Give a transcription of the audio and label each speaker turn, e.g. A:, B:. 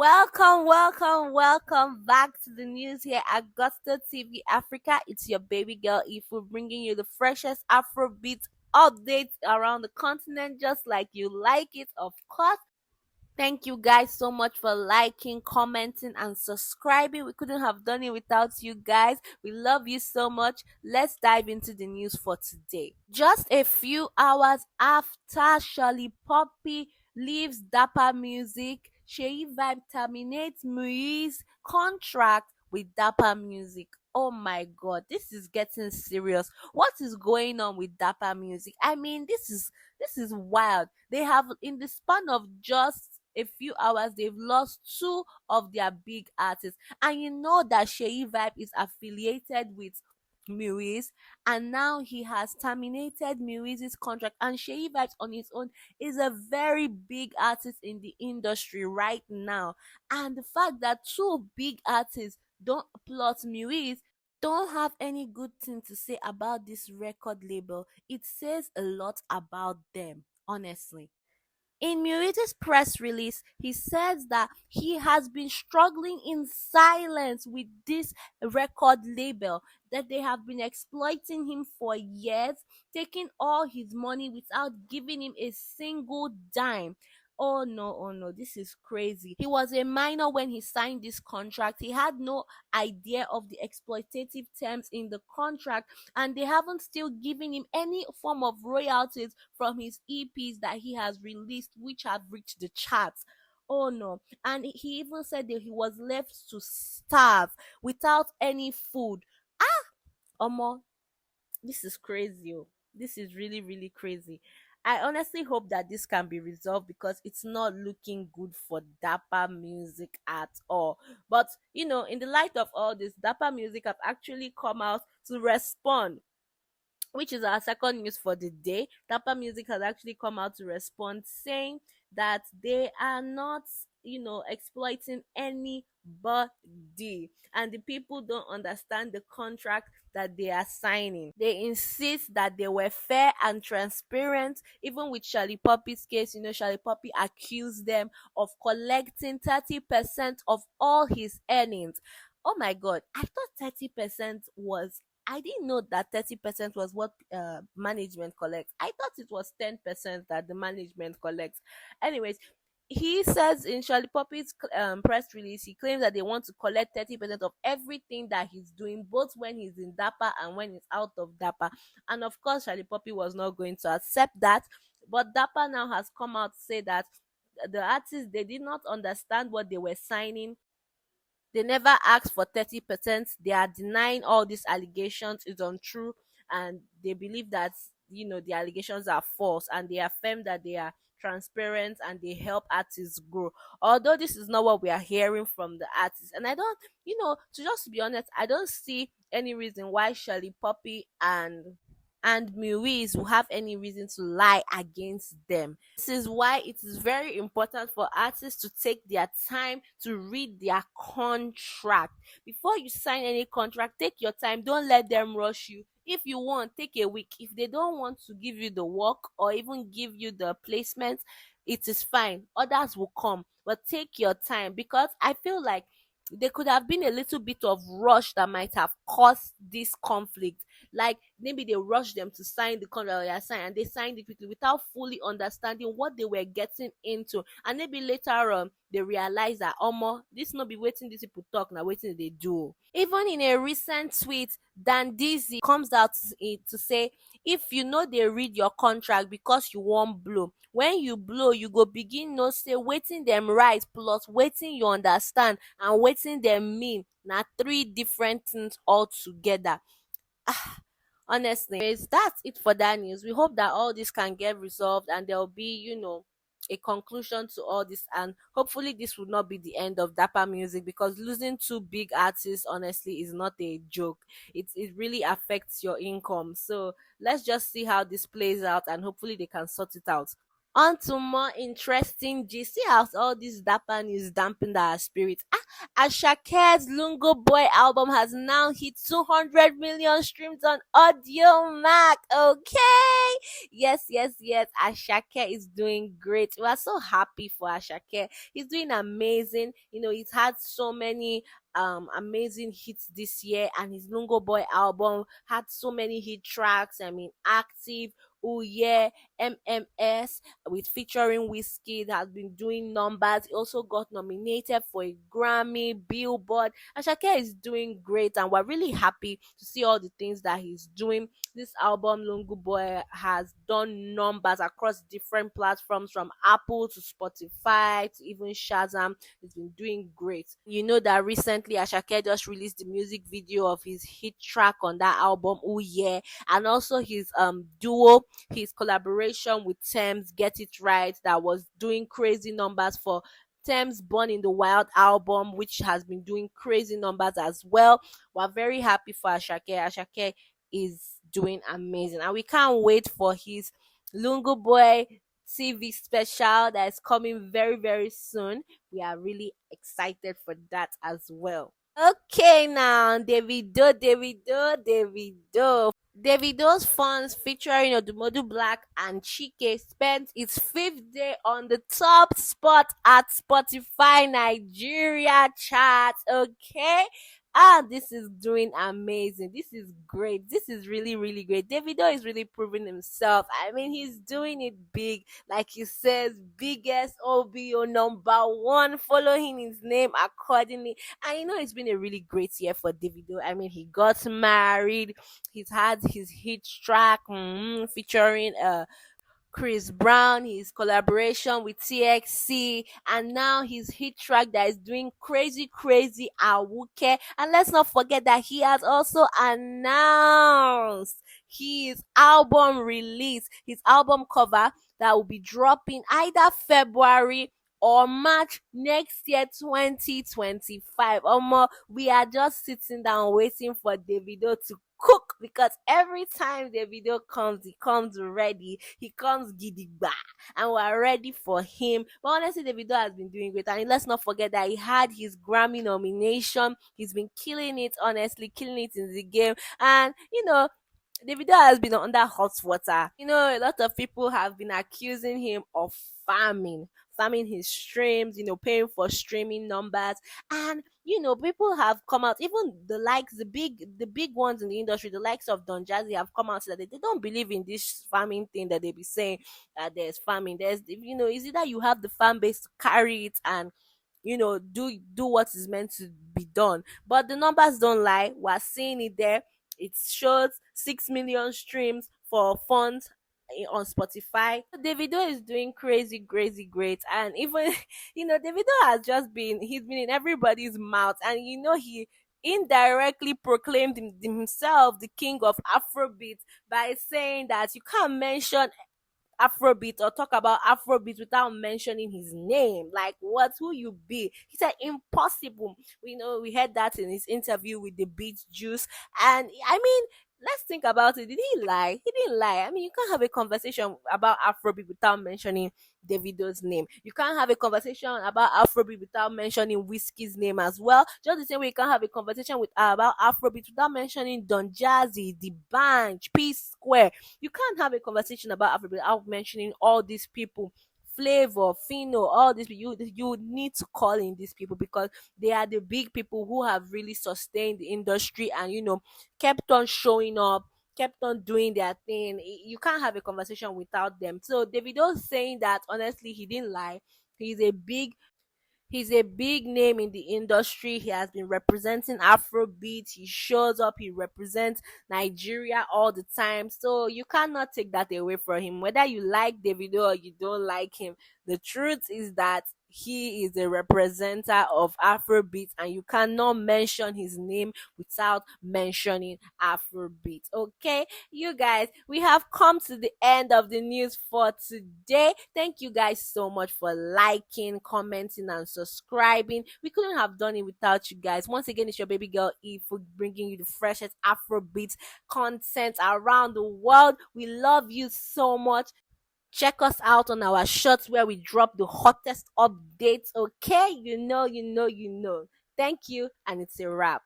A: Welcome back to the news here at Gusto TV Africa. It's your baby girl Ifu bringing you the freshest Afrobeat updates around the continent, just like you like it, of course. Thank you guys so much for liking, commenting, and subscribing. We couldn't have done it without you guys. We love you so much. Let's dive into the news for today. Just a few hours after Shirley Poppy leaves Dappper Music, Seyi Vibe terminates Muyeez contract with Dappper Music. Oh my god, this is getting serious. What is going on with Dappper Music? I mean, this is wild. They have, in the span of just a few hours, they've lost two of their big artists. And you know that Seyi Vibe is affiliated with Muyeez, and now he has terminated Muyeez's contract. And Seyi Vibes on his own is a very big artist in the industry right now. And the fact that two big artists don't plot Muyeez, don't have any good thing to say about this record label, it says a lot about them, honestly. In Muriz's press release, he says that he has been struggling in silence with this record label, that they have been exploiting him for years, taking all his money without giving him a single dime. Oh no, this is crazy. He was a minor when he signed this contract. He had no idea of the exploitative terms in the contract, and they haven't still given him any form of royalties from his EPs that he has released, which have reached the charts. Oh no. And he even said that he was left to starve without any food. Omo, this is crazy. Oh. This is really, really crazy. I honestly hope that this can be resolved because it's not looking good for Dapper Music at all. But in the light of all this, Dapper Music have actually come out to respond, which is our second news for the day. Dappper Music has actually come out to respond, saying that they are not, exploiting anybody, and the people don't understand the contract that they are signing. They insist that they were fair and transparent, even with Charlie Poppy's case. Charlie Poppy accused them of collecting 30% of all his earnings. Oh my god, I thought 30% was, I didn't know that 30% was what management collects. I thought it was 10% that the management collects. Anyways, he says in Charlie Poppy's press release, he claims that they want to collect 30% of everything that he's doing, both when he's in Dapper and when he's out of Dapper. And of course, Charlie Poppy was not going to accept that. But Dapper now has come out to say that the artists, they did not understand what they were signing. They never asked for 30%. They are denying all these allegations is untrue, and they believe that the allegations are false, and they affirm that they are transparent and they help artists grow. Although this is not what we are hearing from the artists, and I don't, to just be honest, I don't see any reason why Shirley Poppy and Muiz will have any reason to lie against them. This is why it is very important for artists to take their time to read their contract. Before you sign any contract, take your time. Don't let them rush you. If you want, take a week. If they don't want to give you the work or even give you the placement, it is fine. Others will come. But take your time, because I feel like there could have been a little bit of rush that might have caused this conflict. Like maybe they rushed them to sign the contract, or sign, and they signed it quickly without fully understanding what they were getting into. And maybe later on they realized that this no be waiting these people talk, now waiting they do. Even in a recent tweet, Dan Dizzy comes out to say, if you know they read your contract because you won't blow, when you blow you go begin know say waiting them right plus waiting you understand and waiting them mean na three different things altogether. Honestly, that's it for that news. We hope that all this can get resolved and there'll be, a conclusion to all this, and hopefully this will not be the end of Dapper Music, because losing two big artists honestly is not a joke. It really affects your income. So let's just see how this plays out, and hopefully they can sort it out. On to more interesting gist. See how all this Dapper news dampened our spirit. Asake's Lungo Boy album has now hit 200 million streams on Audio Mac. Okay. Yes, yes, yes. Asake is doing great. We are so happy for Asake. He's doing amazing. He's had so many amazing hits this year, and his Lungo Boy album had so many hit tracks. I mean, Active, Oh Yeah, MMS, with featuring Whiskey, that has been doing numbers. He also got nominated for a Grammy, Billboard. Ashake is doing great, and we're really happy to see all the things that he's doing. This album, Lungu Boy, has done numbers across different platforms, from Apple to Spotify to even Shazam. He's been doing great. You know that recently Ashake just released the music video of his hit track on that album, Oh Yeah, and also his duo, his collaboration with Thames, Get It Right, that was doing crazy numbers for Thames Born in the Wild album, which has been doing crazy numbers as well. We're very happy for Ashake. Ashake is doing amazing, and we can't wait for his Lungu Boy TV special that is coming very, very soon. We are really excited for that as well. Okay, now Davido's fans featuring Odumodu Black and Chike spent its fifth day on the top spot at Spotify Nigeria chart. Okay. This is doing amazing. This is great. This is really, really great. Davido is really proving himself. I mean, he's doing it big. Like he says, biggest OBO number one, following his name accordingly. And it's been a really great year for Davido. I mean, he got married. He's had his hit track featuring Chris Brown, his collaboration with TXC, and now his hit track that is doing crazy, crazy Awuke. And let's not forget that he has also announced his album release, his album cover that will be dropping either February or March next year, 2025. We are just sitting down waiting for Davido to cook, because every time the video comes, he comes ready, he comes gidigba, and we're ready for him. But honestly, the video has been doing great, and let's not forget that he had his Grammy nomination. He's been killing it, honestly, killing it in the game. And the video has been under hot water. A lot of people have been accusing him of farming his streams, paying for streaming numbers. And people have come out, even the big ones in the industry, the likes of Don Jazzy, have come out so that they don't believe in this farming thing that they be saying, that there's farming. Is it that you have the fan base to carry it and do what is meant to be done? But the numbers don't lie. We're seeing it there. It shows 6 million streams for funds on Spotify. Davido is doing crazy, crazy great. And even Davido has he's been in everybody's mouth, and he indirectly proclaimed himself the king of Afrobeat by saying that you can't mention Afrobeat or talk about Afrobeat without mentioning his name. Like, what? Who you be? He said impossible. We heard that in his interview with the Beat Juice. And I mean, let's think about it. Did he lie? He didn't lie. I mean, you can't have a conversation about Afrobeat without mentioning Davido's name. You can't have a conversation about Afrobeat without mentioning Whiskey's name as well. Just the same way you can't have a conversation about Afrobeat without mentioning Don Jazzy, The Bank, P Square. You can't have a conversation about Afrobeat without mentioning all these people. Flavor, Fino, all these people, you need to call in these people, because they are the big people who have really sustained the industry and kept on showing up, kept on doing their thing. You can't have a conversation without them. So Davido saying that, honestly, he didn't lie. He's a big He's a big name in the industry. He has been representing Afrobeat. He shows up, he represents Nigeria all the time. So you cannot take that away from him. Whether you like Davido or you don't like him, the truth is that he is a representative of Afrobeat, and you cannot mention his name without mentioning Afrobeat. Okay, you guys, we have come to the end of the news for today. Thank you guys so much for liking, commenting, and subscribing. We couldn't have done it without you guys. Once again, it's your baby girl Eve for bringing you the freshest Afrobeat content around the world. We love you so much. Check us out on our shorts where we drop the hottest updates. Okay, you know. Thank you, and it's a wrap.